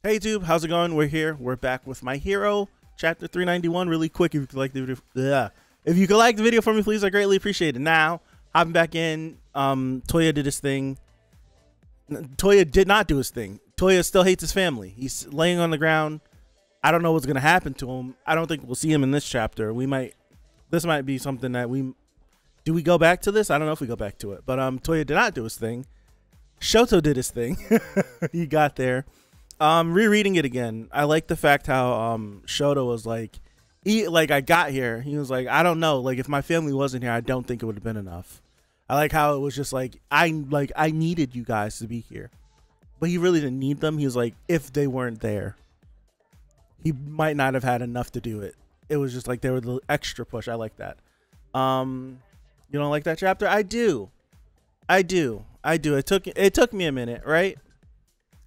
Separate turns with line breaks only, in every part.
Hey YouTube, how's it going? We're here. We're back with My Hero, chapter 391. Really quick, if you could like the video, if you could like the video for me, please, I greatly appreciate it. Now, hopping back in, Toya did his thing. Toya did not do his thing. Toya still hates his family. He's laying on the ground. I don't know what's gonna happen to him. I don't think we'll see him in this chapter. This might be something that do we go back to this? I don't know if we go back to it. But Toya did not do his thing. Shoto did his thing. He got there. Rereading it again, I like the fact how Shoto was like, I got here. He was like, I don't know, like if my family wasn't here, I don't think it would have been enough. I like how it was just like I needed you guys to be here, but he really didn't need them. He was like, if they weren't there, he might not have had enough to do it. It was just like they were the extra push. I like that. You don't like that chapter? I do. It took me a minute, right?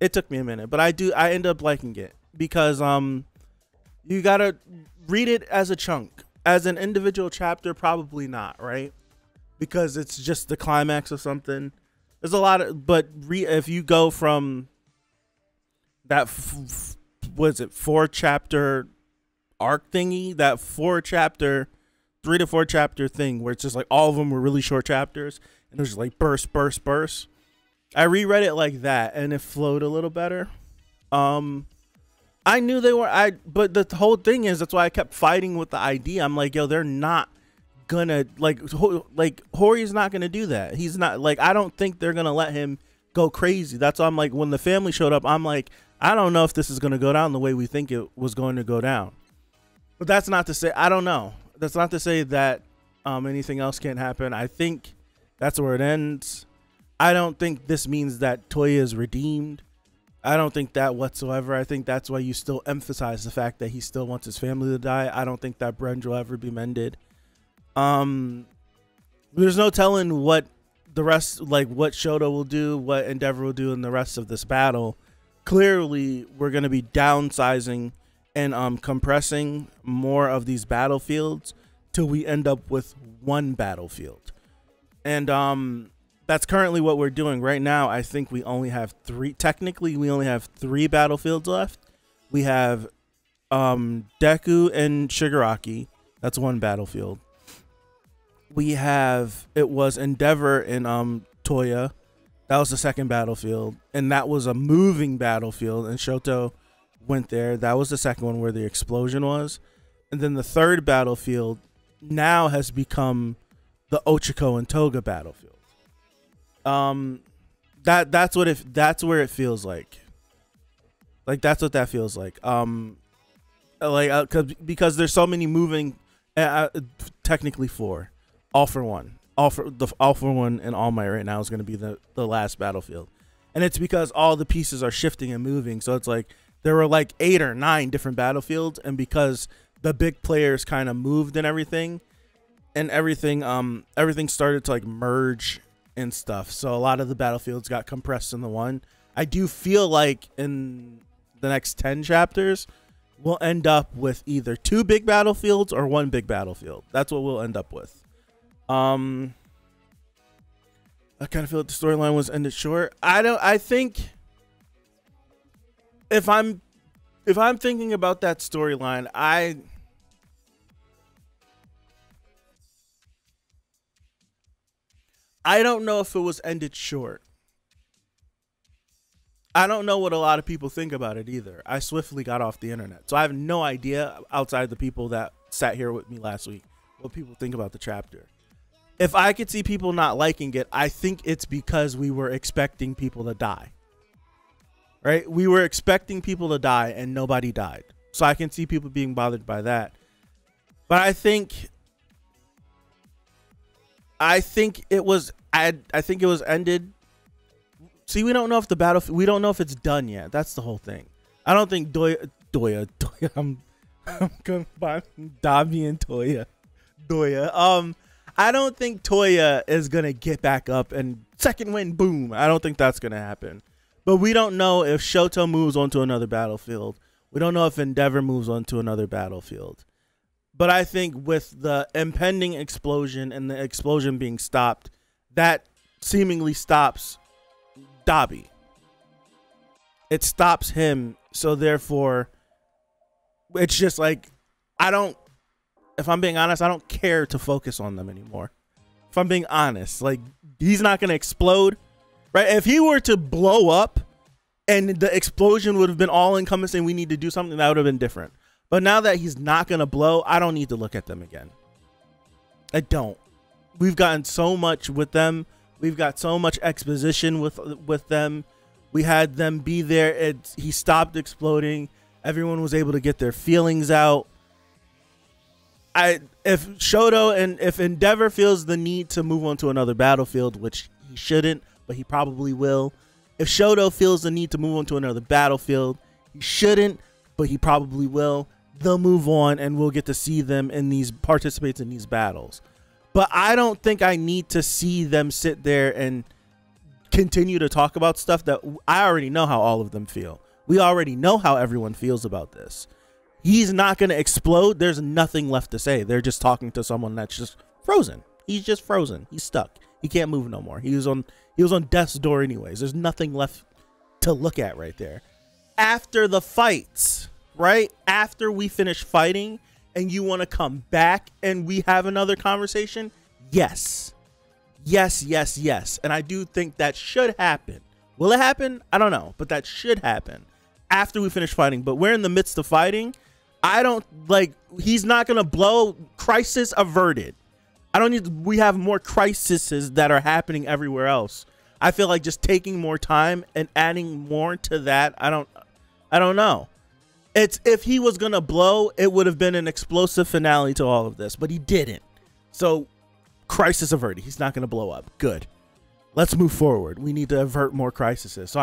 It took me a minute, but I end up liking it because you gotta read it as a chunk. As an individual chapter, probably not, right? Because it's just the climax of something. There's a lot of, but if you go from that what is it, 4-chapter arc thingy, that 3 to 4 chapter thing where it's just like all of them were really short chapters and there's just like burst. I reread it like that and it flowed a little better. I knew they were, but the whole thing is, that's why I kept fighting with the idea. I'm like, yo, they're not gonna, like Hori's not gonna do that. He's not, like, I don't think they're gonna let him go crazy. That's why I'm like, when the family showed up, I'm like, I don't know if this is gonna go down the way we think it was going to go down. But that's not to say, I don't know. That's not to say that anything else can't happen. I think that's where it ends. I don't think this means that Toya is redeemed. I don't think that whatsoever. I think that's why you still emphasize the fact that he still wants his family to die. I don't think that bridge will ever be mended. There's no telling what the rest, like what Shoto will do, what Endeavor will do in the rest of this battle. Clearly, we're going to be downsizing and compressing more of these battlefields till we end up with one battlefield. And that's currently what we're doing right now. I think we only have 3. Technically, we only have 3 battlefields left. We have Deku and Shigaraki. That's one battlefield. We have, it was Endeavor and Toya. That was the second battlefield, and that was a moving battlefield. And Shoto went there. That was the second one where the explosion was. And then the third battlefield now has become the Ochiko and Toga battlefield. That's where it feels like. Like that's what that feels like. Because there's so many moving. Technically 4, all for one. All for one and All Might right now is going to be the last battlefield, and it's because all the pieces are shifting and moving. So it's like there were like 8 or 9 different battlefields, and because the big players kind of moved and everything started to like merge and stuff. So a lot of the battlefields got compressed into one. I do feel like in the next 10 chapters, we'll end up with either 2 big battlefields or 1 big battlefield. That's what we'll end up with. I kind of feel like the storyline was ended short. I think if I'm thinking about that storyline, I don't know if it was ended short. I don't know what a lot of people think about it either. I swiftly got off the internet, so I have no idea outside the people that sat here with me last week what people think about the chapter. If I could see people not liking it, I think it's because we were expecting people to die. Right? We were expecting people to die and nobody died. So I can see people being bothered by that. But I think it was ended. See, we don't know if the battlefield, we don't know if it's done yet. That's the whole thing. I don't think Doya I'm combining Dabi and Doya. I don't think Toya is gonna get back up and second win, boom. I don't think that's gonna happen. But we don't know if Shoto moves on to another battlefield. We don't know if Endeavor moves on to another battlefield. But I think with the impending explosion and the explosion being stopped, that seemingly stops Dabi. It stops him. So therefore, it's just like, if I'm being honest, I don't care to focus on them anymore. If I'm being honest, like, he's not going to explode, right? If he were to blow up and the explosion would have been all encompassing, we need to do something, that would have been different. But now that he's not going to blow, I don't need to look at them again. I don't. We've gotten so much with them. We've got so much exposition with them. We had them be there. He stopped exploding. Everyone was able to get their feelings out. If Shoto and if Endeavor feels the need to move on to another battlefield, which he shouldn't, but he probably will. If Shoto feels the need to move on to another battlefield, he shouldn't, but he probably will. They'll move on and we'll get to see them participate in these battles. But I don't think I need to see them sit there and continue to talk about stuff that I already know how all of them feel. We already know how everyone feels about this. He's not going to explode. There's nothing left to say. They're just talking to someone that's just frozen. He's just frozen. He's stuck. He can't move no more. He was on death's door anyways. There's nothing left to look at right there. After the fights, right? After we finish fighting and you want to come back and we have another conversation? Yes. Yes, yes, yes. And I do think that should happen. Will it happen? I don't know, but that should happen after we finish fighting. But we're in the midst of fighting. He's not going to blow. Crisis averted. We have more crises that are happening everywhere else. I feel like just taking more time and adding more to that. I don't know. If he was going to blow, it would have been an explosive finale to all of this, but he didn't. So crisis averted. He's not going to blow up. Good. Let's move forward. We need to avert more crises. So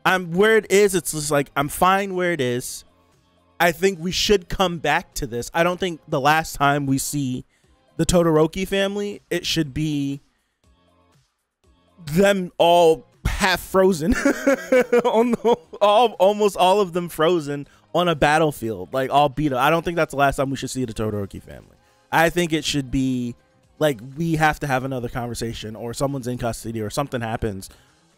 I'm where it is. It's just like, I'm fine where it is. I think we should come back to this. I don't think the last time we see the Todoroki family, it should be them all half frozen almost all of them frozen on a battlefield, like all beat up. I don't think that's the last time we should see the Todoroki family. I think it should be like, we have to have another conversation, or someone's in custody, or something happens,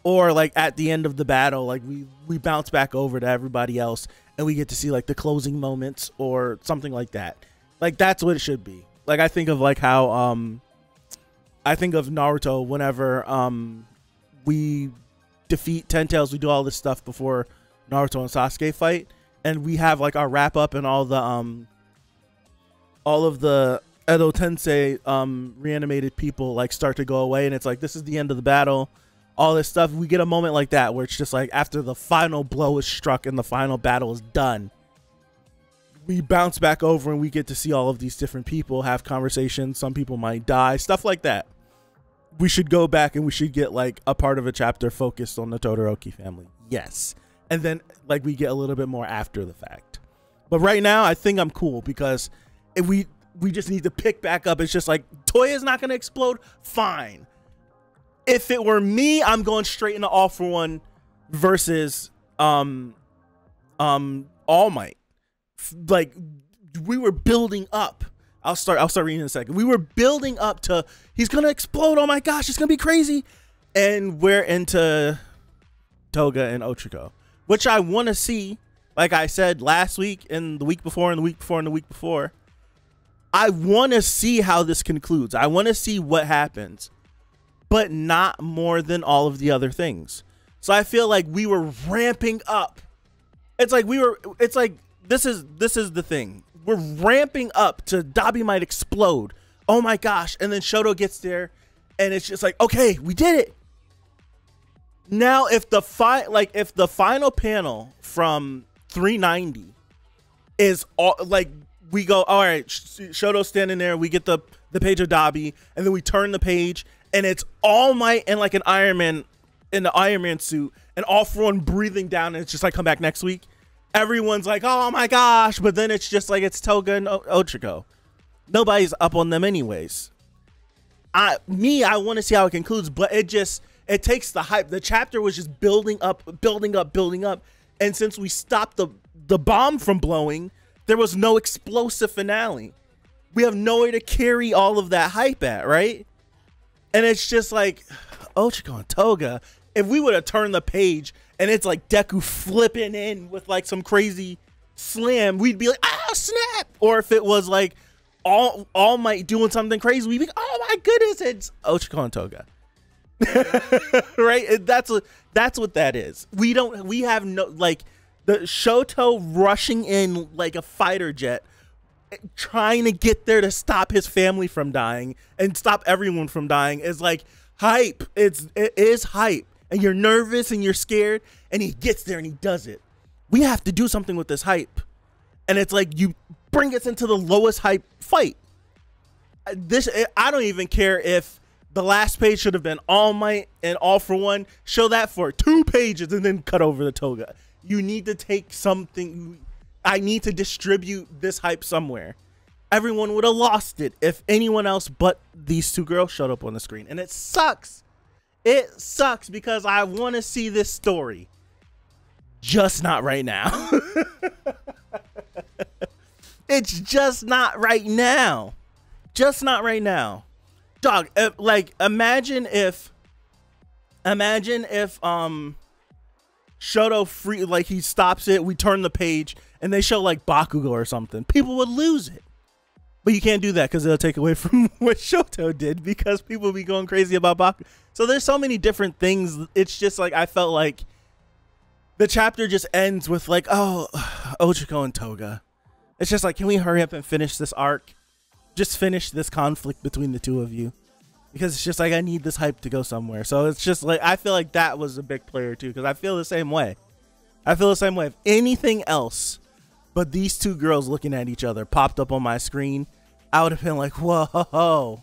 or like at the end of the battle, like we bounce back over to everybody else and we get to see like the closing moments or something like that. Like, that's what it should be. Like, I think of like how I think of Naruto whenever we defeat Ten Tails, we do all this stuff before Naruto and Sasuke fight, and we have like our wrap up and all of the Edo Tensei reanimated people like start to go away, and it's like, this is the end of the battle, all this stuff. We get a moment like that where it's just like, after the final blow is struck and the final battle is done, we bounce back over and we get to see all of these different people have conversations. Some people might die, stuff like that. We should go back and we should get like a part of a chapter focused on the Todoroki family. Yes. And then like we get a little bit more after the fact. But right now I think I'm cool, because if we just need to pick back up. It's just like, Toya's not going to explode. Fine. If it were me, I'm going straight into All For One versus All Might. Like, we were building up. I'll start reading in a second. We were building up to, he's gonna explode. Oh my gosh, it's gonna be crazy. And we're into Toga and Ochiko, which I want to see. Like I said last week and the week before and the week before and the week before, I want to see how this concludes. I want to see what happens, but not more than all of the other things. So I feel like we were ramping up. It's like this is the thing. We're ramping up to Dabi might explode. Oh my gosh. And then Shoto gets there and it's just like, okay, we did it. Now, if the final panel from 390 is all like, we go, all right, Shoto's standing there, we get the page of Dabi, and then we turn the page and it's All Might and like an Iron Man in the Iron Man suit, and All For One breathing down, and it's just like, come back next week. Everyone's like, oh my gosh, but then it's just like, it's Toga and Ochiko. Nobody's up on them anyways. I want to see how it concludes, but it takes the hype. The chapter was just building up. And since we stopped the bomb from blowing, there was no explosive finale. We have nowhere to carry all of that hype at, right? And it's just like, Ochiko and Toga, if we would have turned the page and it's like Deku flipping in with like some crazy slam, we'd be like, oh snap. Or if it was like All Might doing something crazy, we'd be like, oh my goodness, it's Ochako and Toga. Right? That's what that is. We have no, like, the Shoto rushing in like a fighter jet, trying to get there to stop his family from dying and stop everyone from dying is like hype. It is hype, and you're nervous and you're scared, and he gets there and he does it. We have to do something with this hype, and it's like you bring us into the lowest hype fight. I don't even care if the last page should have been All Might and All for One. Show that for 2 pages and then cut over the Toga. You need to take something. I need to distribute this hype somewhere. Everyone would have lost it if anyone else but these 2 girls showed up on the screen. And it sucks. It sucks because I want to see this story. Just not right now. It's just not right now. Just not right now. Dog, like, imagine if Shoto free, like, he stops it, we turn the page, and they show like Bakugo or something. People would lose it. But you can't do that because it'll take away from what Shoto did, because people be going crazy about Bakugo. So there's so many different things. It's just like, I felt like the chapter just ends with like, oh, Ochako and Toga. It's just like, can we hurry up and finish this arc? Just finish this conflict between the 2 of you. Because it's just like, I need this hype to go somewhere. So it's just like, I feel like that was a big player too, because I feel the same way. I feel the same way. If anything else but these 2 girls looking at each other popped up on my screen, I would have been like, whoa.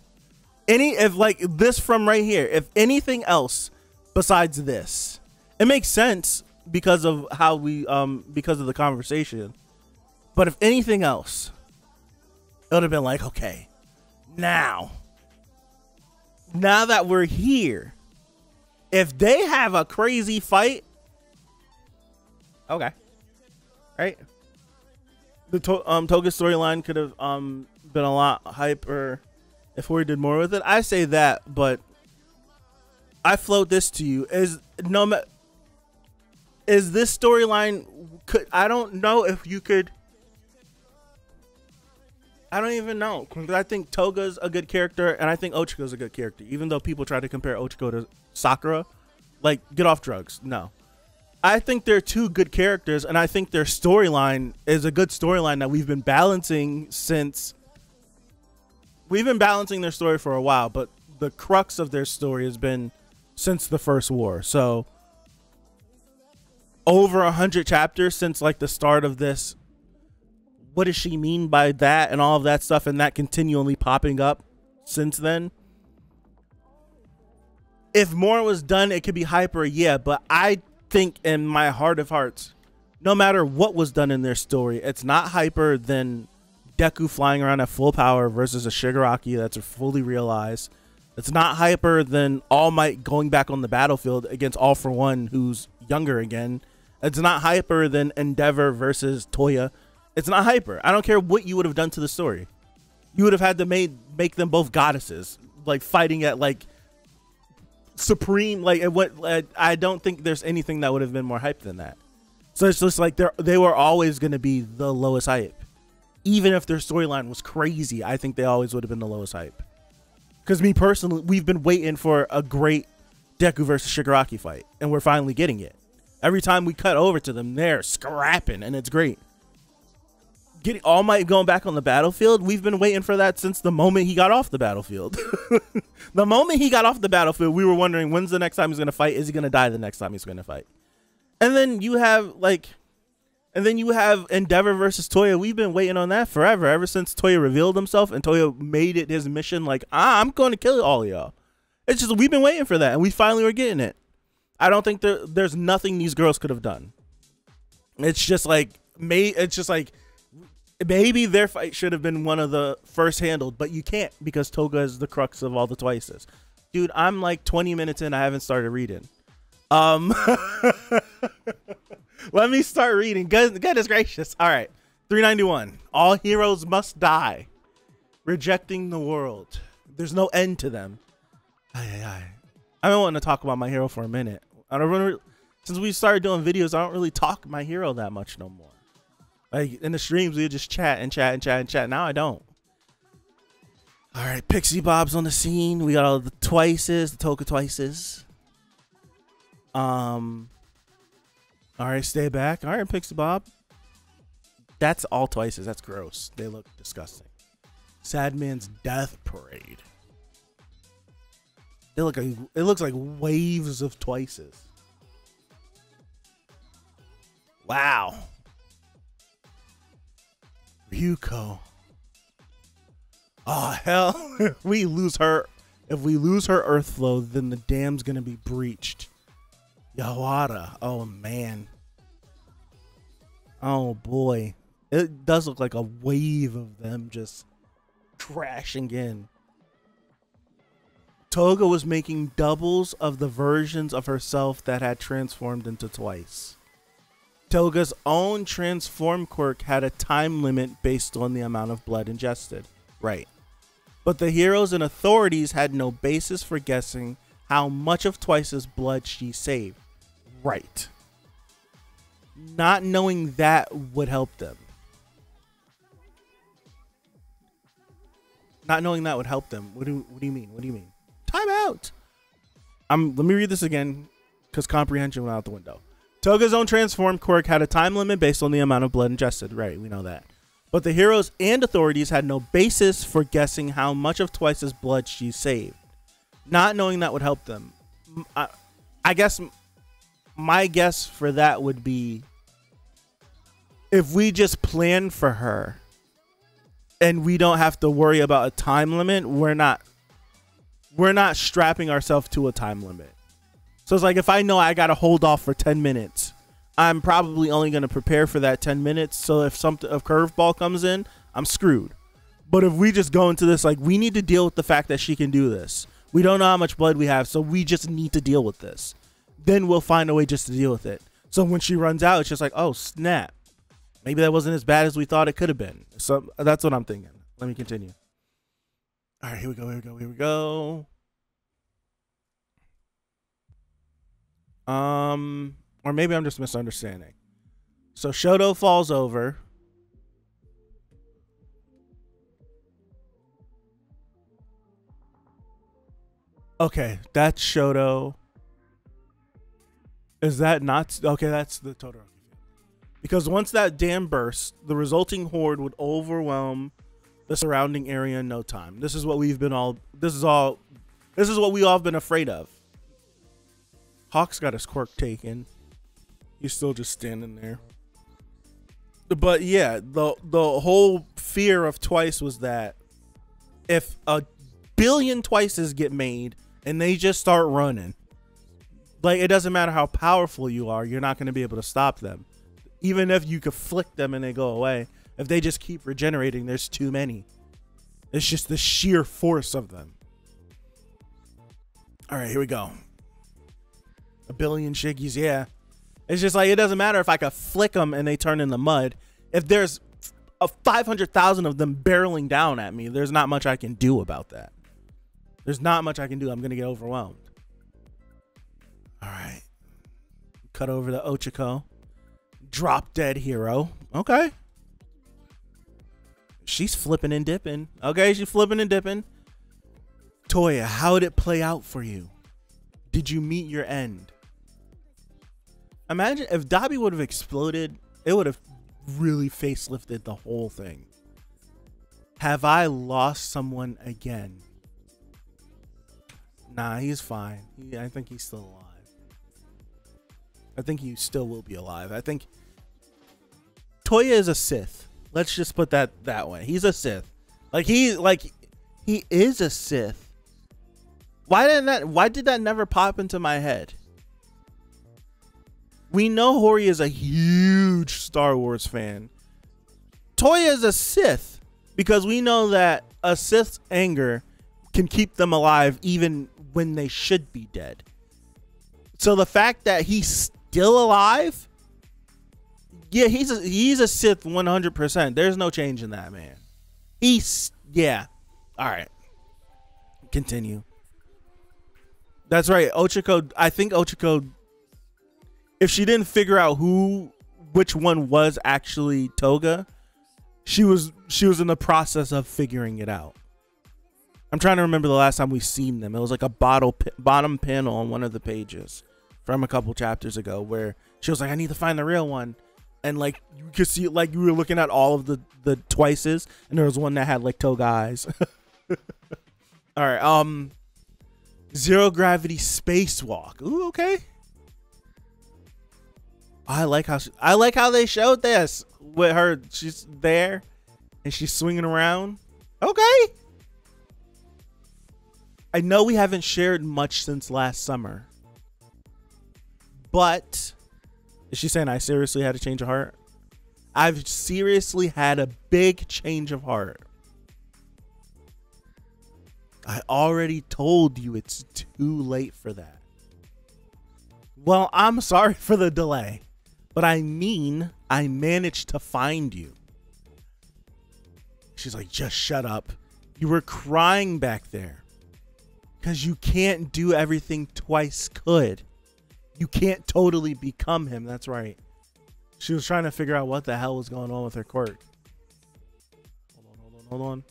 If like this from right here, if anything else besides this, it makes sense because of how we, because of the conversation. But if anything else, it would have been like, okay, now that we're here, if they have a crazy fight, okay, right? The Toga storyline could have been a lot hyper if we did more with it. I say that, but I float this to you: is this storyline? I don't know if you could. I don't even know, because I think Toga's a good character, and I think Ochako's a good character. Even though people try to compare Ochako to Sakura, like, get off drugs. No. I think they're 2 good characters, and I think their storyline is a good storyline that we've been balancing since... We've been balancing their story for a while, but the crux of their story has been since the first war. So, over 100 chapters since, like, the start of this... What does she mean by that and all of that stuff, and that continually popping up since then? If more was done, it could be hyper, yeah, but I think in my heart of hearts, no matter what was done in their story, it's not hyper than Deku flying around at full power versus a Shigaraki that's fully realized. It's not hyper than All Might going back on the battlefield against All for One, who's younger again. It's not hyper than Endeavor versus Toya. It's not hyper. I don't care what you would have done to the story. You would have had to make them both goddesses, like fighting at like supreme. Like I don't think there's anything that would have been more hype than that. So it's just like they were always going to be the lowest hype, even if their storyline was crazy. I think they always would have been the lowest hype. Because me personally, we've been waiting for a great Deku versus Shigaraki fight, and we're finally getting it. Every time we cut over to them, they're scrapping, and it's great. Getting All Might going back on the battlefield, we've been waiting for that since the moment he got off the battlefield. The moment he got off the battlefield, we were wondering, when's the next time he's going to fight? Is he going to die the next time he's going to fight? And then you have Endeavor versus Toya. We've been waiting on that forever, ever since Toya revealed himself and Toya made it his mission, like, I'm going to kill all of y'all. It's just, we've been waiting for that, and we finally were getting it. I don't think there's nothing these girls could have done. It's just like, maybe their fight should have been one of the first handled, but you can't, because Toga is the crux of all the Twices. Dude, I'm like 20 minutes in. I haven't started reading. Let me start reading. Goodness gracious. All right. 391. All heroes must die. Rejecting the world. There's no end to them. I don't want to talk about My Hero for a minute. Since we started doing videos, I don't really talk My Hero that much no more. Like in the streams, we just chat and chat and chat and chat. Now I don't. All right, Pixie Bob's on the scene. We got all the Twices, the Toka Twices. All right, stay back. All right, Pixie Bob. That's all Twices. That's gross. They look disgusting. Sad Man's Death Parade. They look like, it looks like waves of Twices. Wow. Ryuko. Oh hell. If we lose her Earth Flow, then the dam's gonna be breached. Yawada. Oh man. Oh boy. It does look like a wave of them just crashing in. Toga was making doubles of the versions of herself that had transformed into Twice. Toga's own transform quirk had a time limit based on the amount of blood ingested. Right. But the heroes and authorities had no basis for guessing how much of Twice's blood she saved. Right. Not knowing that would help them. Not knowing that would help them. What do you mean? What do you mean? Time out. Let me read this again because comprehension went out the window. Toga's own transform quirk had a time limit based on the amount of blood ingested. Right, we know that. But the heroes and authorities had no basis for guessing how much of Twice's blood she saved. Not knowing that would help them. I guess my guess for that would be if we just plan for her and we don't have to worry about a time limit, we're not strapping ourselves to a time limit. So it's like if I know I got to hold off for 10 minutes, I'm probably only going to prepare for that 10 minutes. So if a curveball comes in, I'm screwed. But if we just go into this, like, we need to deal with the fact that she can do this. We don't know how much blood we have, so we just need to deal with this. Then we'll find a way just to deal with it. So when she runs out, it's just like, oh, snap. Maybe that wasn't as bad as we thought it could have been. So that's what I'm thinking. Let me continue. All right, here we go. Or maybe I'm just misunderstanding. So Shoto falls over. Okay, that's Shoto. Is that not? Okay, that's the Todoroki. Because once that dam bursts, the resulting horde would overwhelm the surrounding area in no time. This is what we've been all. This is what we all have been afraid of. Hawk's got his quirk taken. He's still just standing there. But yeah, the whole fear of Twice was that if a billion Twices get made and they just start running, like, it doesn't matter how powerful you are, you're not going to be able to stop them. Even if you could flick them and they go away, if they just keep regenerating, there's too many. It's just the sheer force of them. All right, here we go. A billion Shiggies, yeah. It's just like, it doesn't matter if I could flick them and they turn into mud. If there's 500,000 of them barreling down at me, there's not much I can do about that. There's not much I can do. I'm going to get overwhelmed. All right. Cut over to Ochako. Drop dead hero. Okay. She's flipping and dipping. Okay, she's flipping and dipping. Toya, how did it play out for you? Did you meet your end? Imagine if Dabi would have exploded, it would have really facelifted the whole thing. Have I lost someone again? Nah, he's fine. I think he's still alive. I think he still will be alive. I think Toya is a Sith. Let's just put that way. He's a Sith. He is a Sith. Why did that never pop into my head? We know Hori is a huge Star Wars fan. Toya is a Sith because we know that a Sith's anger can keep them alive even when they should be dead. So the fact that he's still alive, yeah, he's a Sith 100%. There's no change in that, man. Yeah. All right. Continue. That's right. Ochako, I think Ochako, if she didn't figure out which one was actually Toga, she was in the process of figuring it out. I'm trying to remember the last time we seen them. It was like a bottom panel on one of the pages from a couple chapters ago where she was like, I need to find the real one. And like you could see it, like you were looking at all of the twices, and there was one that had like Toga eyes. All right, zero gravity spacewalk. Ooh, okay. I like how they showed this with her. She's there and she's swinging around. Okay. I know we haven't shared much since last summer, but is she saying I seriously had a change of heart? I've seriously had a big change of heart. I already told you it's too late for that. Well, I'm sorry for the delay, but I mean, I managed to find you. She's like, just shut up. You were crying back there because you can't do everything twice could. You can't totally become him. That's right. She was trying to figure out what the hell was going on with her quirk. Hold on.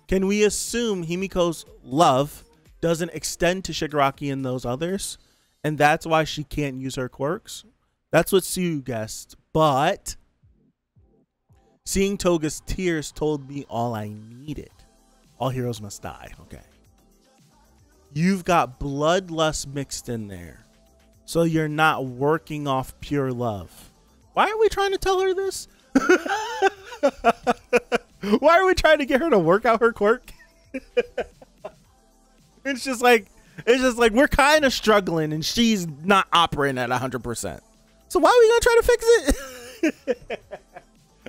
Can we assume Himiko's love doesn't extend to Shigaraki and those others, and that's why she can't use her quirks? That's what Sue guessed, but seeing Toga's tears told me all I needed. All heroes must die. Okay. You've got bloodlust mixed in there, so you're not working off pure love. Why are we trying to tell her this? Why are we trying to get her to work out her quirk? It's just like we're kind of struggling and she's not operating at 100%. So why are we gonna try to fix it?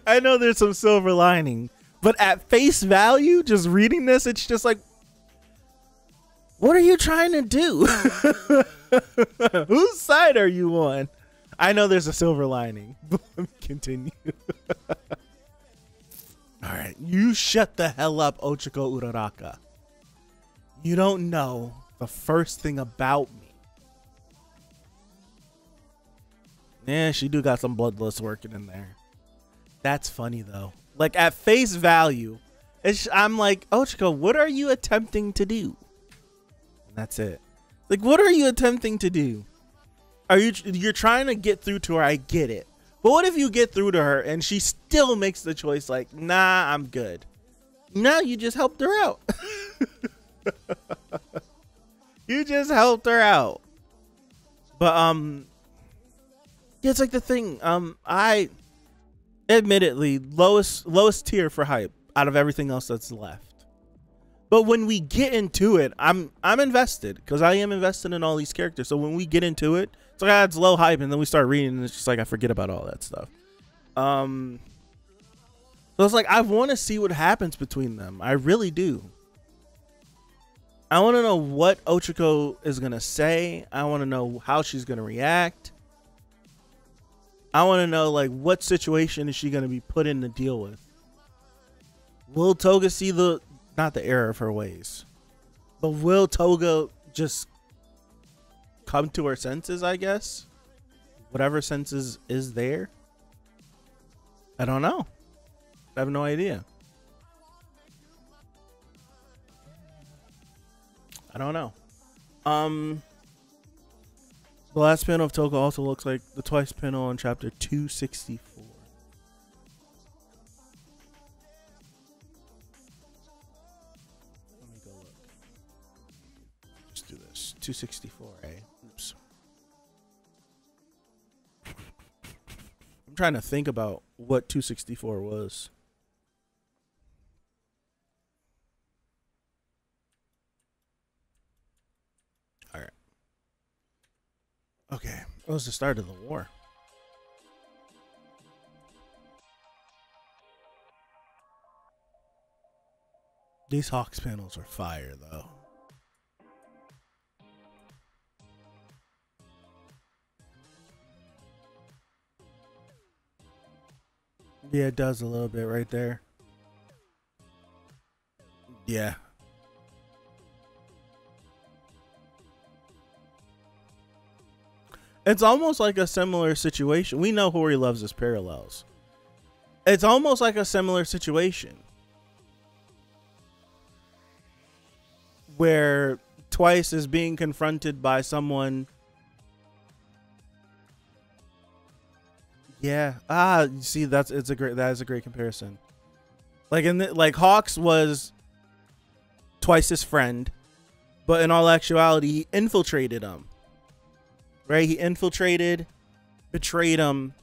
I know there's some silver lining, but at face value, just reading this, it's just like, what are you trying to do? Whose side are you on? I know there's a silver lining, but let me continue. All right, you shut the hell up, Ochiko Uraraka. You don't know the first thing about me. Yeah, she do got some bloodlust working in there. That's funny though. Like at face value, I'm like, Ochiko, what are you attempting to do? And that's it. Like, what are you attempting to do? You're trying to get through to her? I get it. But what if you get through to her and she still makes the choice like, nah, I'm good. No, you just helped her out. You just helped her out. But yeah, it's like the thing. I admittedly lowest tier for hype out of everything else that's left. But when we get into it, I'm invested because I am invested in all these characters. So when we get into it, it's like, it's low hype, and then we start reading, and it's just like I forget about all that stuff. So it's like I want to see what happens between them. I really do. I want to know what Ochiko is gonna say. I want to know how she's gonna react. I want to know like what situation is she gonna be put in to deal with. Will Toga see not the error of her ways, but will Toga just come to her senses, I guess? Whatever senses is there. I don't know. I have no idea. I don't know. The last panel of Toga also looks like the twice panel on chapter 264. Let me go look. Let's do this. 264, eh? Oops. I'm trying to think about what 264 was. All right. Okay. It was the start of the war. These Hawks panels are fire, though. Yeah, it does a little bit right there. Yeah. It's almost like a similar situation. We know Hori loves his parallels. It's almost like a similar situation where Twice is being confronted by someone. Yeah. You see, that is a great comparison. Like like Hawks was Twice's friend, but in all actuality, he infiltrated him. Right? He infiltrated, betrayed him,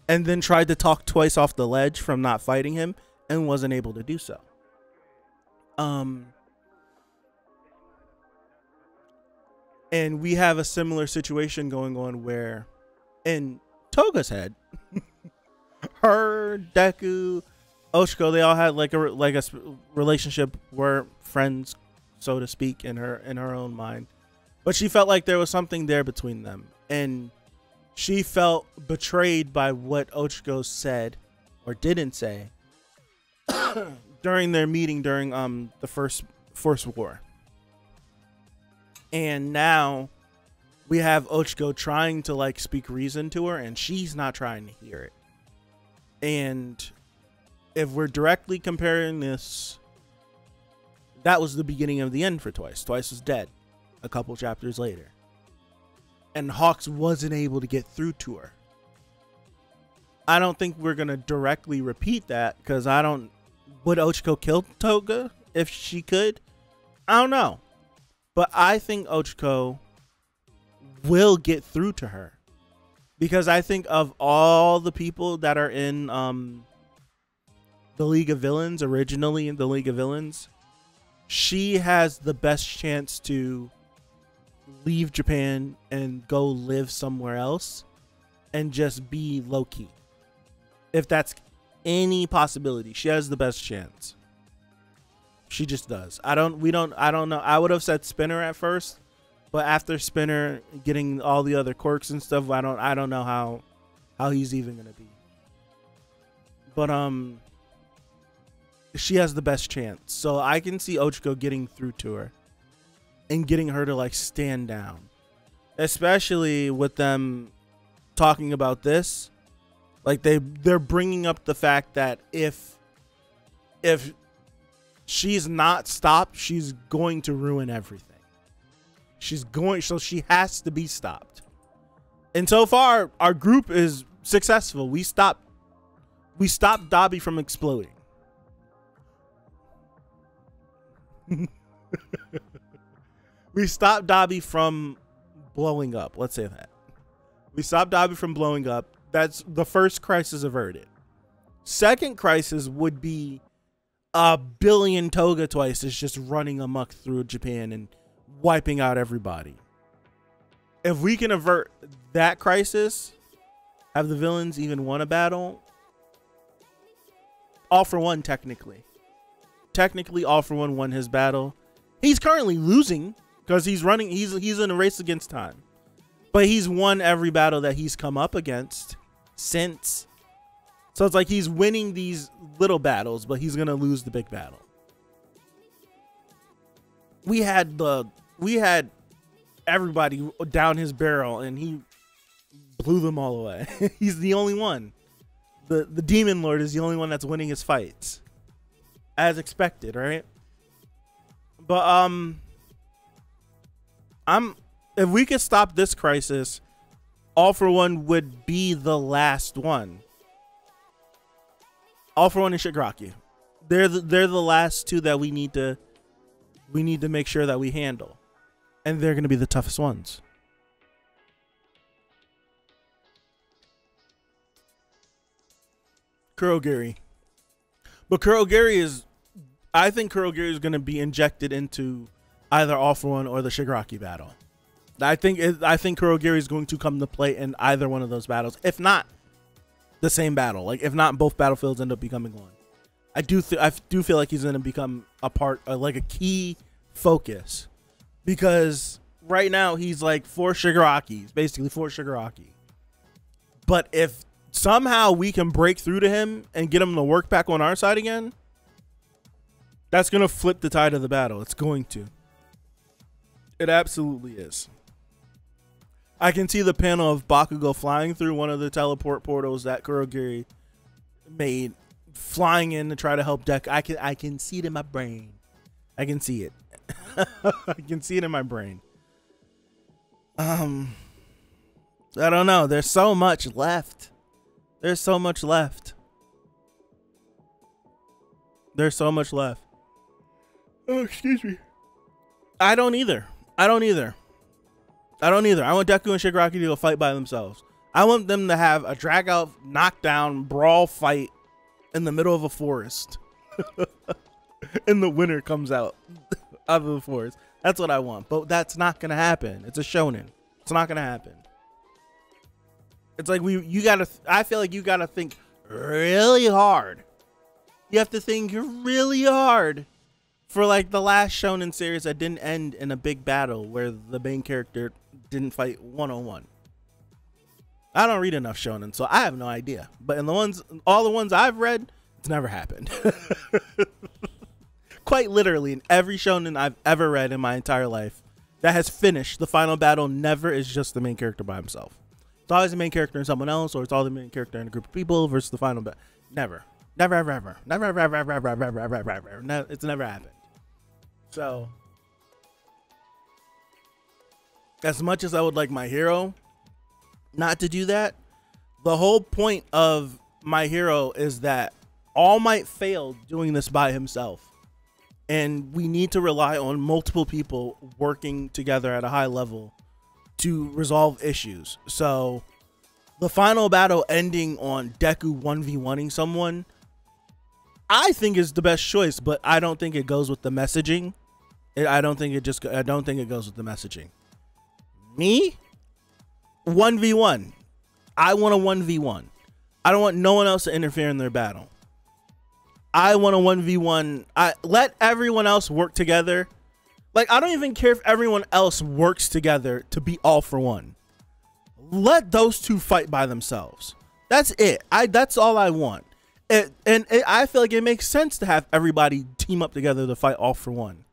and then tried to talk Twice off the ledge from not fighting him, and wasn't able to do so. And we have a similar situation going on where in Toga's head, her, Deku, Ochiko, they all had like a relationship, were friends, so to speak, in her own mind. But she felt like there was something there between them, and she felt betrayed by what Ochiko said or didn't say during their meeting during the first war. And now we have Ochiko trying to like speak reason to her, and she's not trying to hear it. And if we're directly comparing this, that was the beginning of the end for Twice. Twice was dead a couple chapters later, and Hawks wasn't able to get through to her. I don't think we're gonna directly repeat that, because would Ochiko kill Toga if she could? I don't know. But I think Ochiko will get through to her, because I think of all the people that are in the League of Villains, originally in the League of Villains, she has the best chance to leave Japan and go live somewhere else and just be low-key. If that's any possibility, she has the best chance. She just does. I don't know. I would have said Spinner at first, but after Spinner getting all the other quirks and stuff, I don't know how he's even gonna be. But she has the best chance. So I can see Ochiko getting through to her and getting her to like stand down. Especially with them talking about this. Like they're bringing up the fact that if she's not stopped, she's going to ruin everything. So she has to be stopped. And so far, our group is successful. We stopped Dabi from exploding. We stopped Dabi from blowing up. Let's say that. We stopped Dabi from blowing up. That's the first crisis averted. Second crisis would be a billion Toga Twices just running amok through Japan and wiping out everybody. If we can avert that crisis, have the villains even won a battle? All For One, technically. All For One won his battle. He's currently losing because he's in a race against time. But he's won every battle that he's come up against since. So it's like he's winning these little battles, but he's going to lose the big battle. We had everybody down his barrel and he blew them all away. He's the only one. The Demon Lord is the only one that's winning his fights. As expected, right? But if we could stop this crisis, All For One would be the last one. All For One and Shigaraki. They're the last two that we need to make sure that we handle. And they're going to be the toughest ones. Kurogiri. But I think Kurogiri is going to be injected into either All For One or the Shigaraki battle. I think Kurogiri is going to come to play in either one of those battles, if not the same battle. Like if not, both battlefields end up becoming one. I do feel like he's going to become a part, like a key focus, because right now he's like for Shigaraki. He's basically for Shigaraki. But if somehow we can break through to him and get him to work back on our side again, that's going to flip the tide of the battle. It's going to. It absolutely is. I can see the panel of Bakugo flying through one of the teleport portals that Kurogiri made, flying in to try to help Deku. I can see it in my brain. I can see it. I can see it in my brain. I don't know. There's so much left. There's so much left. There's so much left. Oh, excuse me. I don't either. I want Deku and Shigaraki to go fight by themselves. I want them to have a drag out, knockdown, brawl fight in the middle of a forest. And the winner comes out of the forest. That's what I want. But that's not going to happen. It's a shonen. It's not going to happen. It's like I feel like you got to think really hard. You have to think really hard for like the last shonen series that didn't end in a big battle where the main character didn't fight one-on-one. I don't read enough shonen, so I have no idea. But in all the ones I've read, it's never happened. Quite literally, in every shonen I've ever read in my entire life that has finished, the final battle never is just the main character by himself. It's always the main character and someone else, or it's all the main character and a group of people versus the final battle. Never. Never, ever, ever. Never, ever, ever, ever, ever, ever, ever, ever, ever. No, it's never happened. So, as much as I would like My Hero not to do that, the whole point of My Hero is that All Might failed doing this by himself. And we need to rely on multiple people working together at a high level to resolve issues. So, the final battle ending on Deku 1v1ing someone, I think is the best choice, but I don't think it goes with the messaging. I don't think it goes with the messaging. Me? 1v1. I want a 1v1. I don't want no one else to interfere in their battle. I want a 1v1. Let everyone else work together. Like, I don't even care if everyone else works together to be all for one. Let those two fight by themselves. That's it. That's all I want. I feel like it makes sense to have everybody team up together to fight all for one.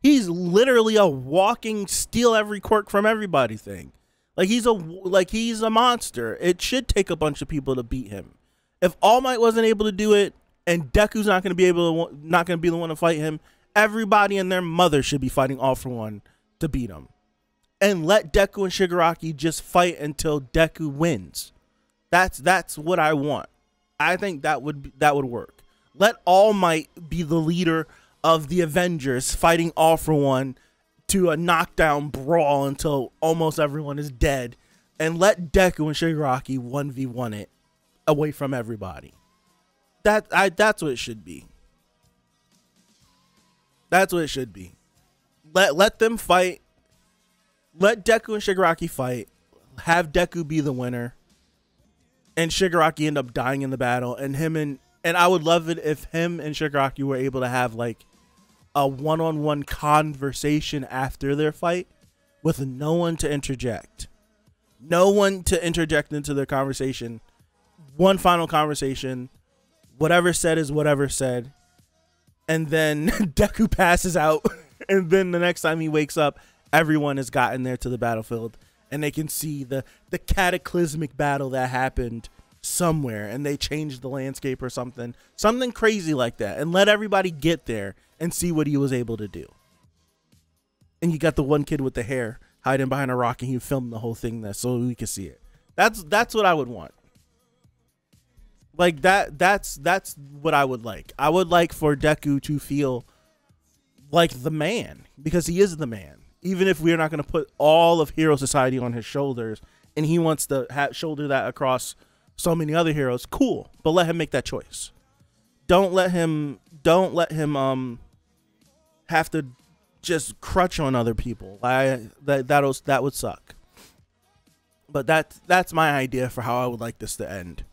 He's literally a walking steal every quirk from everybody thing. Like he's a monster. It should take a bunch of people to beat him. If All Might wasn't able to do it, and Deku's not going to be the one to fight him, everybody and their mother should be fighting all for one to beat him. And let Deku and Shigaraki just fight until Deku wins. That's what I want. I think that would work. Let All Might be the leader of the Avengers fighting all for one to a knockdown brawl until almost everyone is dead, and let Deku and Shigaraki 1v1 it away from everybody. That's what it should be. That's what it should be. Let them fight. Let Deku and Shigaraki fight. Have Deku be the winner, and Shigaraki end up dying in the battle, and I would love it if him and Shigaraki were able to have like a one-on-one conversation after their fight with no one to interject. No one to interject into their conversation. One final conversation. Whatever said is whatever said. And then Deku passes out. And then the next time he wakes up, everyone has gotten there to the battlefield. And they can see the cataclysmic battle that happened somewhere. And they changed the landscape or something. Something crazy like that. And let everybody get there and see what he was able to do. And you got the one kid with the hair hiding behind a rock, and he filmed the whole thing there so we could see it. That's what I would want. Like that's what I would like. I would like for Deku to feel like the man, because he is the man. Even if we're not going to put all of Hero Society on his shoulders, and he wants to shoulder that across so many other heroes, cool. But let him make that choice. Don't let him have to just crutch on other people. That would suck. But that's my idea for how I would like this to end.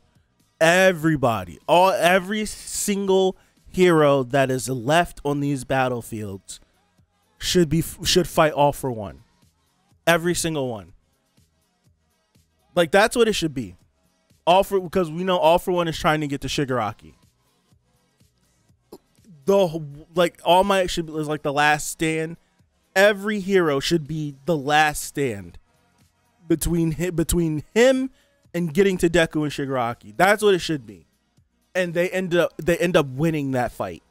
Every single hero that is left on these battlefields should fight all for one. Every single one. Like, that's what it should be. Because we know All For One is trying to get to Shigaraki. All Might is like the last stand. Every hero should be the last stand. between him and getting to Deku and Shigaraki. That's what it should be. And they end up winning that fight.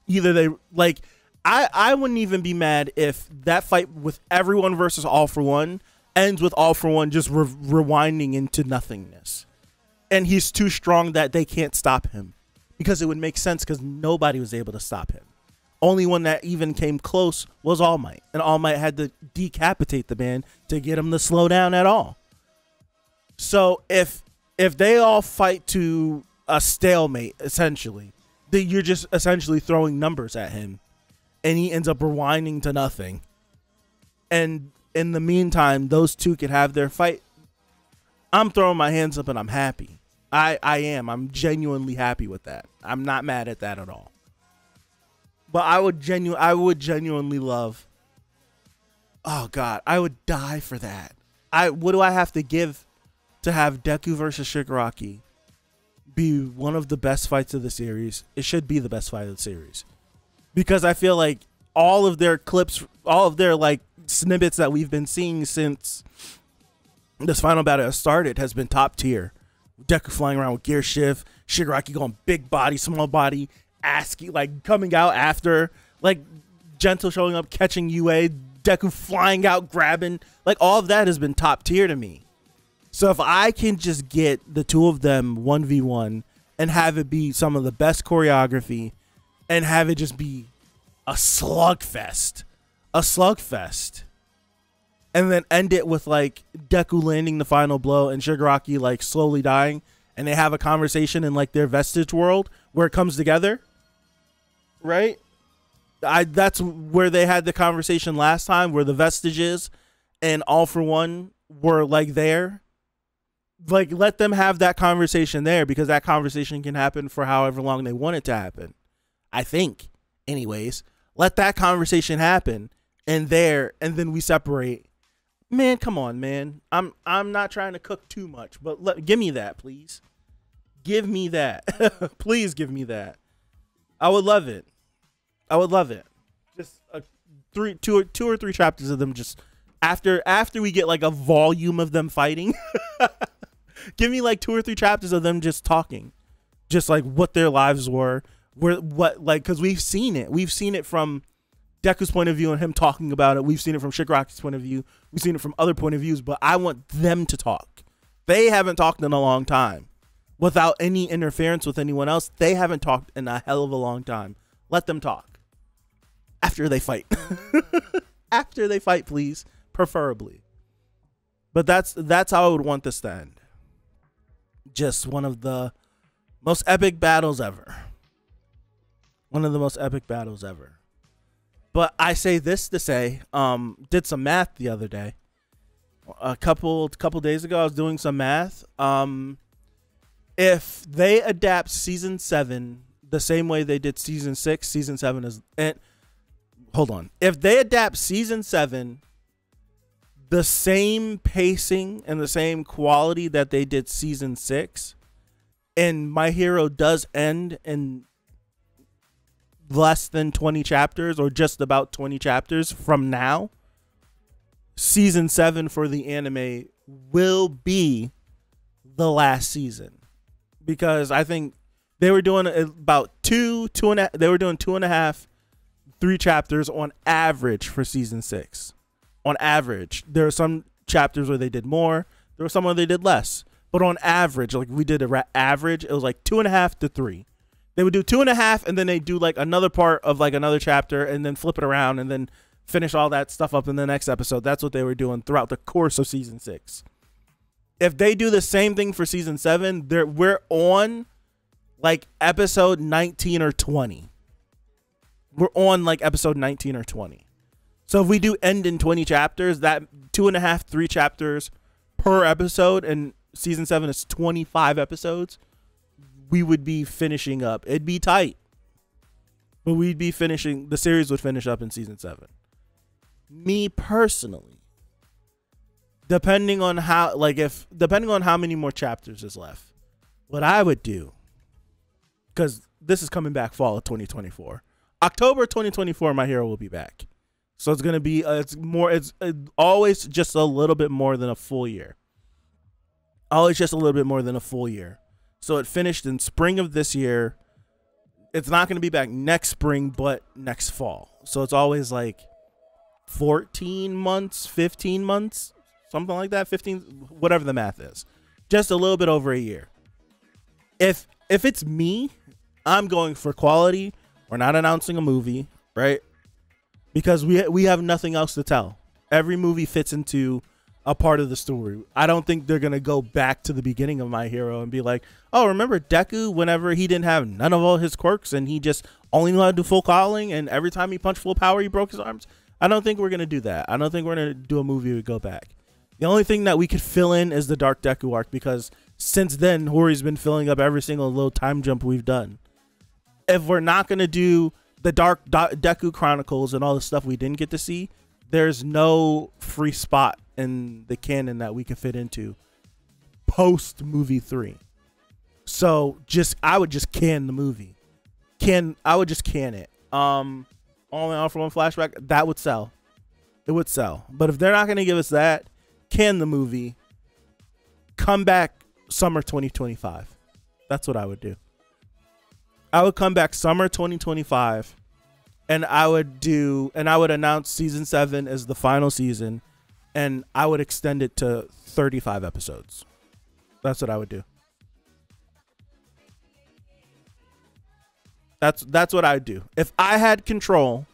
Either they like, I wouldn't even be mad if that fight with everyone versus All For One ends with All For One just rewinding into nothingness, and he's too strong that they can't stop him, because it would make sense, because nobody was able to stop him. Only one that even came close was All Might, and All Might had to decapitate the man to get him to slow down at all. So if they all fight to a stalemate, essentially, that you're just essentially throwing numbers at him, and he ends up rewinding to nothing. And in the meantime, those two could have their fight. I'm throwing my hands up and I'm happy. I am. I'm genuinely happy with that. I'm not mad at that at all. But I would genuinely love. Oh God, I would die for that. What do I have to give to have Deku versus Shigaraki be one of the best fights of the series? It should be the best fight of the series, because I feel like all of their clips, all of their like snippets that we've been seeing since this final battle has started has been top tier. Deku flying around with gear shift, Shigaraki going big body, small body, asking, like coming out after, like Gentle showing up, catching UA, Deku flying out, grabbing, like all of that has been top tier to me. So if I can just get the two of them 1v1 and have it be some of the best choreography and have it just be a slugfest, and then end it with like Deku landing the final blow and Shigaraki like slowly dying, and they have a conversation in like their vestige world where it comes together, right? That's where they had the conversation last time, where the vestiges and All For One were like there. Like, let them have that conversation there, because that conversation can happen for however long they want it to happen. I think, anyways. Let that conversation happen, and then we separate. Man, come on, man. I'm not trying to cook too much, but give me that, please. Give me that. Please give me that. I would love it. I would love it. Just two or three chapters of them just after we get like a volume of them fighting. Give me like 2 or 3 chapters of them just talking, just like what their lives were, because we've seen it from Deku's point of view and him talking about it. We've seen it from Shigaraki's point of view. We've seen it from other point of views, but I want them to talk. They haven't talked in a long time without any interference with anyone else. They haven't talked in a hell of a long time. Let them talk after they fight. After they fight, please, preferably. But that's how I would want this to end. Just one of the most epic battles ever. One of the most epic battles ever. But I say this to say, did some math the other day. A couple days ago, I was doing some math. If they adapt season 7 the same way they did season 6, season 7 is. And hold on. If they adapt season 7 the same pacing and the same quality that they did season 6, and My Hero does end in less than 20 chapters, or just about 20 chapters from now, season 7 for the anime will be the last season, because I think they were doing about they were doing 2.5, 3 chapters on average for season 6. On average, there are some chapters where they did more. There were some where they did less. But on average, like we did average, it was like 2.5 to 3. They would do 2.5, and then they do like another part of like another chapter, and then flip it around, and then finish all that stuff up in the next episode. That's what they were doing throughout the course of season 6. If they do the same thing for season 7, we're on like episode 19 or 20. We're on like episode 19 or 20. So if we do end in 20 chapters, that 2.5, 3 chapters per episode, and season 7 is 25 episodes, we would be finishing up. It'd be tight, but we'd be finishing. The series would finish up in season 7. Me personally, depending on how many more chapters is left, what I would do, because this is coming back fall of 2024, October 2024, My Hero will be back. So it's going to be, it's always just a little bit more than a full year. Always just a little bit more than a full year. So it finished in spring of this year. It's not going to be back next spring, but next fall. So it's always like 14 months, 15 months, something like that. 15, whatever the math is. Just a little bit over a year. If it's me, I'm going for quality. We're not announcing a movie, right? Because we have nothing else to tell. Every movie fits into a part of the story. I don't think they're going to go back to the beginning of My Hero and be like, oh, remember Deku whenever he didn't have none of all his quirks and he just only knew how to do full calling and every time he punched full power, he broke his arms? I don't think we're going to do that. I don't think we're going to do a movie where we go back. The only thing that we could fill in is the Dark Deku arc, because since then, Hori's been filling up every single little time jump we've done. If we're not going to do the Dark Deku Chronicles and all the stuff we didn't get to see, there's no free spot in the canon that we can fit into post movie 3. So I would just can the movie. I would just can it. All in all for one flashback, that would sell. It would sell. But if they're not going to give us that, can the movie, come back summer 2025. That's what I would do. I would come back summer 2025 and I would announce season 7 as the final season, and I would extend it to 35 episodes. That's what I would do. That's what I would do. If I had control,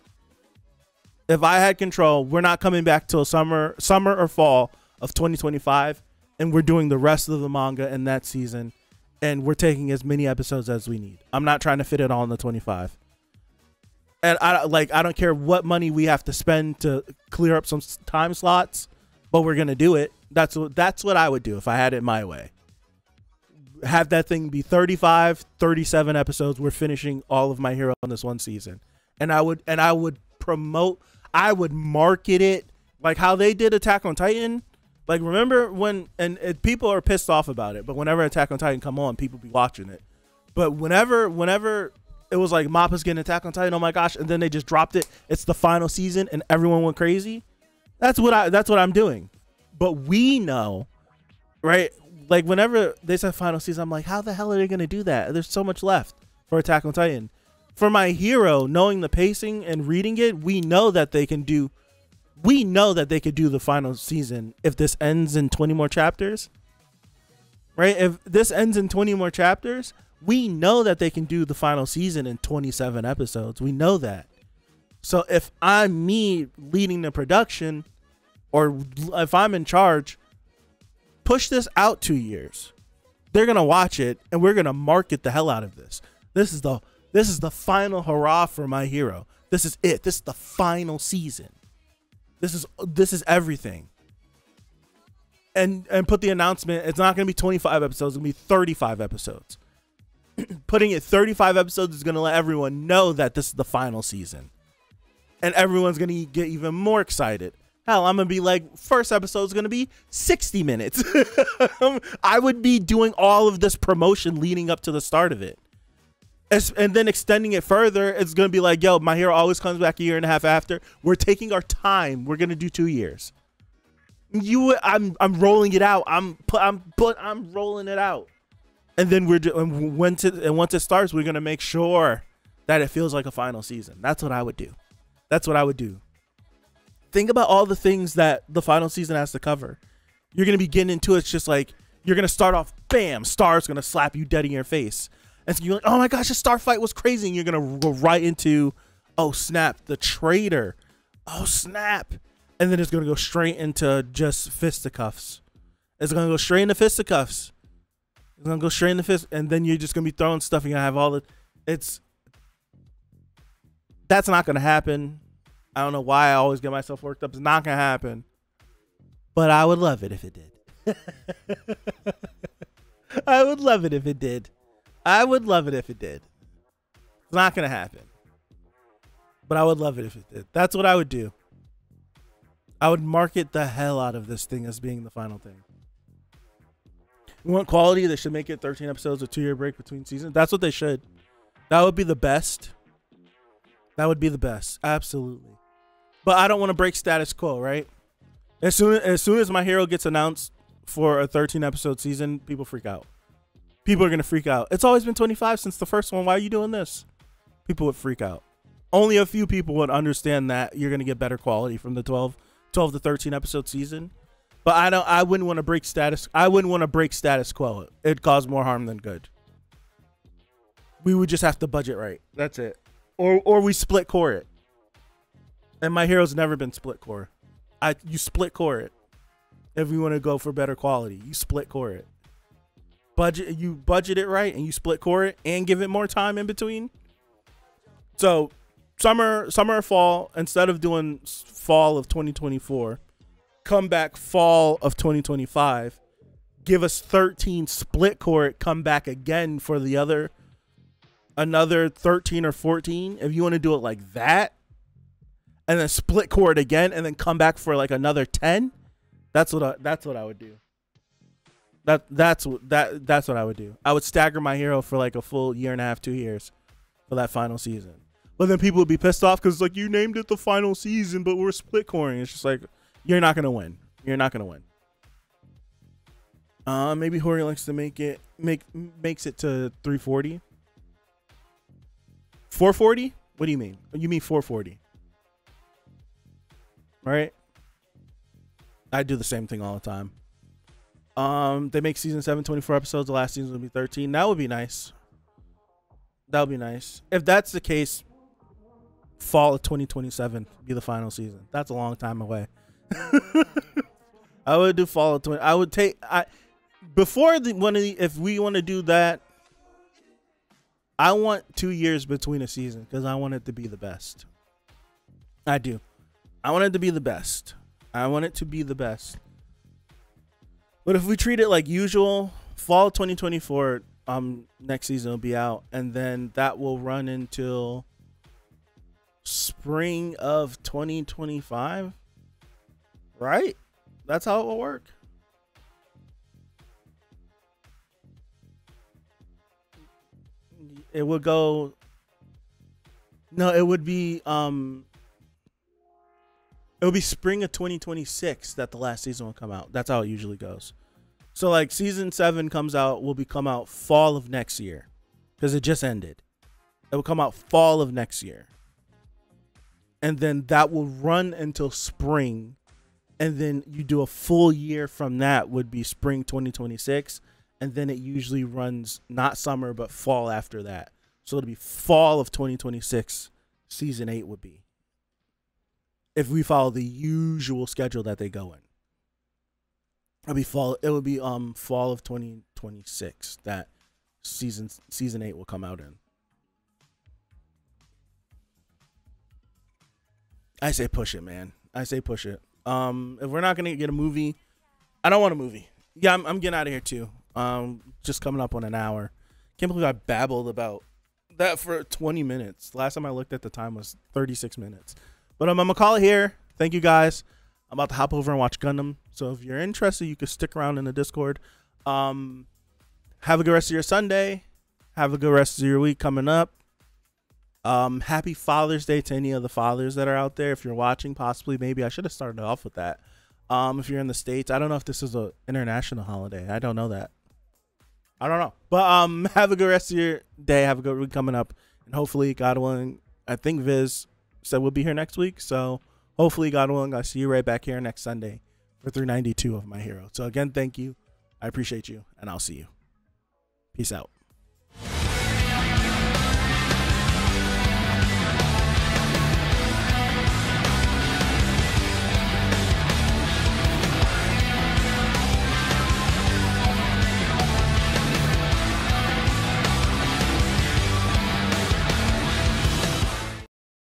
we're not coming back till summer or fall of 2025, and we're doing the rest of the manga in that season, and we're taking as many episodes as we need. I'm not trying to fit it all in the 25. And I don't care what money we have to spend to clear up some time slots, but we're going to do it. That's what I would do if I had it my way. Have that thing be 35, 37 episodes. We're finishing all of My Hero in this one season. And I would market it like how they did Attack on Titan. Like, remember when, people are pissed off about it, but whenever Attack on Titan come on, people be watching it. But whenever it was like Mappa's getting Attack on Titan, oh my gosh, and then they just dropped it. It's the final season and everyone went crazy. That's what I'm doing. But we know, right? Like, whenever they said final season, I'm like, how the hell are they going to do that? There's so much left for Attack on Titan. For My Hero, knowing the pacing and reading it, we know that they could do the final season if this ends in 20 more chapters. Right? If this ends in 20 more chapters, we know that they can do the final season in 27 episodes. We know that. So if I'm me leading the production, or if I'm in charge, push this out 2 years. They're going to watch it and we're going to market the hell out of this. This is the final hurrah for My Hero. This is it. This is the final season. This is everything. And put the announcement, it's not going to be 25 episodes, it's going to be 35 episodes. Putting it 35 episodes is going to let everyone know that this is the final season. And everyone's going to get even more excited. Hell, I'm going to be like, first episode is going to be 60 minutes. I would be doing all of this promotion leading up to the start of it. And then extending it further, it's going to be like, yo, My Hero always comes back a year and a half after. We're taking our time. We're going to do 2 years. I'm rolling it out. I'm rolling it out. And then once it starts, we're going to make sure that it feels like a final season. That's what I would do. That's what I would do. Think about all the things that the final season has to cover. You're going to be getting into it. It's just like, you're going to start off, bam, Star's going to slap you dead in your face. And so you're like, oh my gosh, the Star fight was crazy. And you're going to go right into, oh snap, the traitor. Oh snap. And then it's going to go straight into just fisticuffs. It's going to go straight into fisticuffs. It's going to go straight into fist. And then you're just going to be throwing stuff. And you're going to have all the, that's not going to happen. I don't know why I always get myself worked up. It's not going to happen. But I would love it if it did. I would love it if it did. I would love it if it did. It's not going to happen. But I would love it if it did. That's what I would do. I would market the hell out of this thing as being the final thing. You want quality? They should make it 13 episodes, a 2-year break between seasons. That's what they should. That would be the best. That would be the best. Absolutely. But I don't want to break status quo, right? As soon as My Hero gets announced for a 13 episode season, people freak out. People are gonna freak out. It's always been 25 since the first one. Why are you doing this? People would freak out. Only a few people would understand that you're gonna get better quality from the 12 to 13 episode season. But I wouldn't want to break status. I wouldn't want to break status quo. It'd cause more harm than good. We would just have to budget right. That's it. Or we split core it. And My Hero's never been split core. You split core it. If you want to go for better quality, you split core it. You budget it right and you split core it and give it more time in between. So summer or fall, instead of doing fall of 2024, come back fall of 2025, give us 13, split core it, come back again for another 13 or 14. If you want to do it like that, and then split core it again, and then come back for like another 10. That's what I would do. That's what I would do. I would stagger My Hero for like a full year and a half, 2 years for that final season. But then people would be pissed off because like you named it the final season, but we're split coring. It's just like you're not gonna win. You're not gonna win. Maybe Hori likes to makes it to 340. 440? What do you mean? You mean 440? Right? I do the same thing all the time. They make season 7 24 episodes. The last season will be 13. That would be nice. That would be nice. If that's the case, fall of 2027 be the final season. That's a long time away. I would do fall of 20. I would take if we want to do that, I want 2 years between a season because I want it to be the best. I do. I want it to be the best. I want it to be the best. But if we treat it like usual, fall 2024, next season will be out, and then that will run until spring of 2025. Right? That's how it will work. It would go. No, it would be it will be spring of 2026 that the last season will come out. That's how it usually goes. So like season 7 come out fall of next year because it just ended. It will come out fall of next year. And then that will run until spring. And then you do a full year from that would be spring 2026. And then it usually runs not summer, but fall after that. So it'll be fall of 2026. Season 8 would be. If we follow the usual schedule that they go in. It would be fall of 2026 that season 8 will come out in. I say push it, man. I say push it. If we're not gonna get a movie, I don't want a movie. Yeah, I'm getting out of here too. Just coming up on an hour. Can't believe I babbled about that for 20 minutes. Last time I looked at the time was 36 minutes. But I'm gonna call it here. Thank you guys. I'm about to hop over and watch Gundam. So if you're interested, you can stick around in the Discord. Have a good rest of your Sunday. Have a good rest of your week coming up. Happy Father's Day to any of the fathers that are out there. If you're watching, possibly, maybe I should have started off with that. If you're in the States, I don't know if this is an international holiday. I don't know that. I don't know. But have a good rest of your day. Have a good week coming up. And hopefully, God willing, I think Viz said we'll be here next week. So hopefully, God willing, I'll see you right back here next Sunday for 392 of My Hero. So again, thank you. I appreciate you, and I'll see you. Peace out.